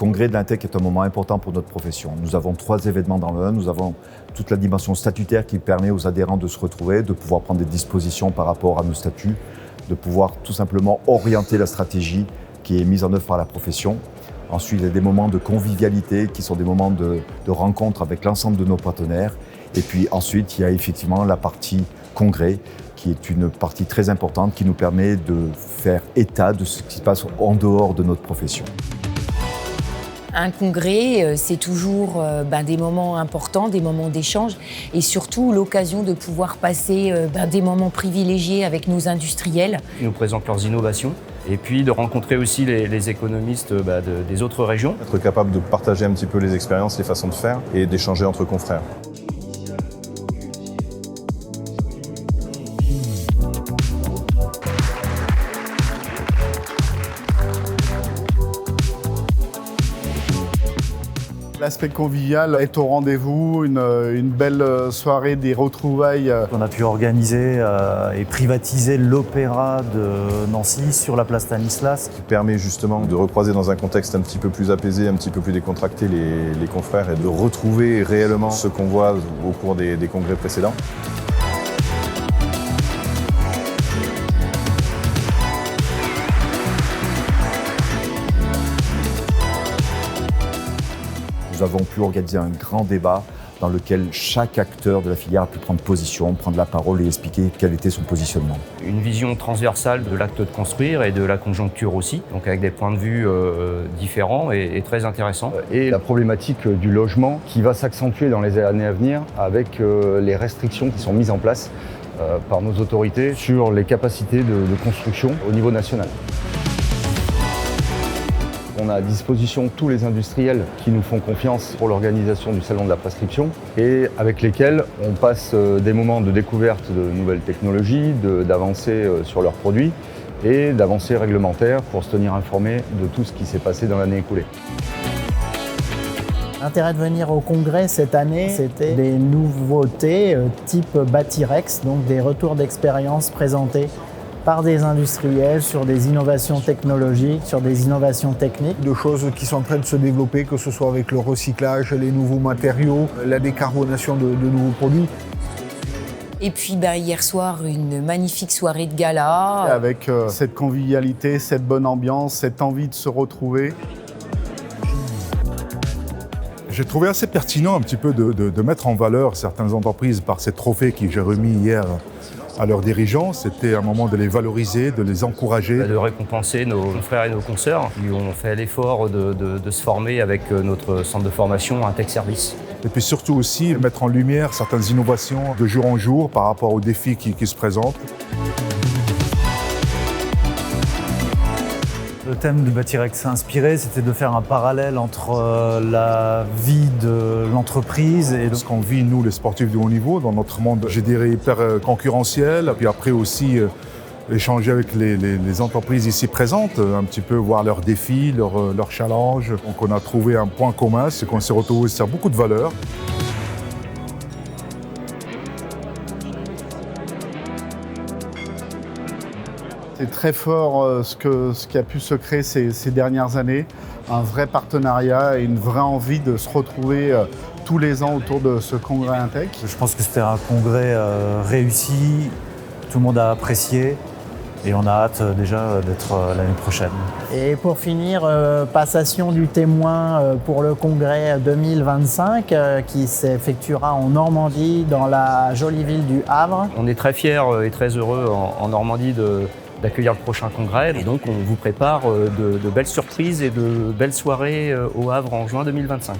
congrès de l'Intech est un moment important pour notre profession. Nous avons 3 événements dans le 1. Nous avons toute la dimension statutaire qui permet aux adhérents de se retrouver, de pouvoir prendre des dispositions par rapport à nos statuts, de pouvoir tout simplement orienter la stratégie qui est mise en œuvre par la profession. Ensuite, il y a des moments de convivialité qui sont des moments de rencontre avec l'ensemble de nos partenaires. Et puis ensuite, il y a effectivement la partie congrès, qui est une partie très importante qui nous permet de faire état de ce qui se passe en dehors de notre profession. Un congrès, c'est toujours des moments importants, des moments d'échange et surtout l'occasion de pouvoir passer des moments privilégiés avec nos industriels. Ils nous présentent leurs innovations et puis de rencontrer aussi les économistes des autres régions. Être capable de partager un petit peu les expériences, les façons de faire et d'échanger entre confrères. L'aspect convivial est au rendez-vous, une belle soirée des retrouvailles. On a pu organiser et privatiser l'opéra de Nancy sur la place Stanislas. Qui permet justement de recroiser dans un contexte un petit peu plus apaisé, un petit peu plus décontracté les confrères et de retrouver réellement ce qu'on voit au cours des congrès précédents. Nous avons pu organiser un grand débat dans lequel chaque acteur de la filière a pu prendre position, prendre la parole et expliquer quel était son positionnement. Une vision transversale de l'acte de construire et de la conjoncture aussi, donc avec des points de vue différents et très intéressants. Et la problématique du logement qui va s'accentuer dans les années à venir avec les restrictions qui sont mises en place par nos autorités sur les capacités de construction au niveau national. On a à disposition tous les industriels qui nous font confiance pour l'organisation du Salon de la Prescription et avec lesquels on passe des moments de découverte de nouvelles technologies, d'avancées sur leurs produits et d'avancées réglementaires pour se tenir informé de tout ce qui s'est passé dans l'année écoulée. L'intérêt de venir au congrès cette année, c'était des nouveautés type Batirex, donc des retours d'expérience présentés par des industriels sur des innovations technologiques, sur des innovations techniques. De choses qui sont en train de se développer, que ce soit avec le recyclage, les nouveaux matériaux, la décarbonation de nouveaux produits. Et puis hier soir, une magnifique soirée de gala. Avec cette convivialité, cette bonne ambiance, cette envie de se retrouver. J'ai trouvé assez pertinent un petit peu de mettre en valeur certaines entreprises par ces trophées que j'ai remis hier à leurs dirigeants. C'était un moment de les valoriser, de les encourager. De récompenser nos frères et nos consoeurs qui ont fait l'effort de se former avec notre centre de formation Intech Service. Et puis surtout aussi mettre en lumière certaines innovations de jour en jour par rapport aux défis qui se présentent. Le thème du Batirex inspiré, c'était de faire un parallèle entre la vie de l'entreprise et ce qu'on vit, nous, les sportifs de haut niveau, dans notre monde, je dirais, hyper concurrentiel. Puis après aussi, échanger avec les entreprises ici présentes, un petit peu voir leurs défis, leurs challenges. Donc on a trouvé un point commun, c'est qu'on s'est retrouvés sur beaucoup de valeurs. C'est très fort ce qui a pu se créer ces dernières années. Un vrai partenariat et une vraie envie de se retrouver tous les ans autour de ce congrès Intech. Je pense que c'était un congrès réussi, tout le monde a apprécié et on a hâte déjà d'être l'année prochaine. Et pour finir, passation du témoin pour le congrès 2025 qui s'effectuera en Normandie, dans la jolie ville du Havre. On est très fiers et très heureux en Normandie d'accueillir le prochain congrès. Et donc, on vous prépare de belles surprises et de belles soirées au Havre en juin 2025.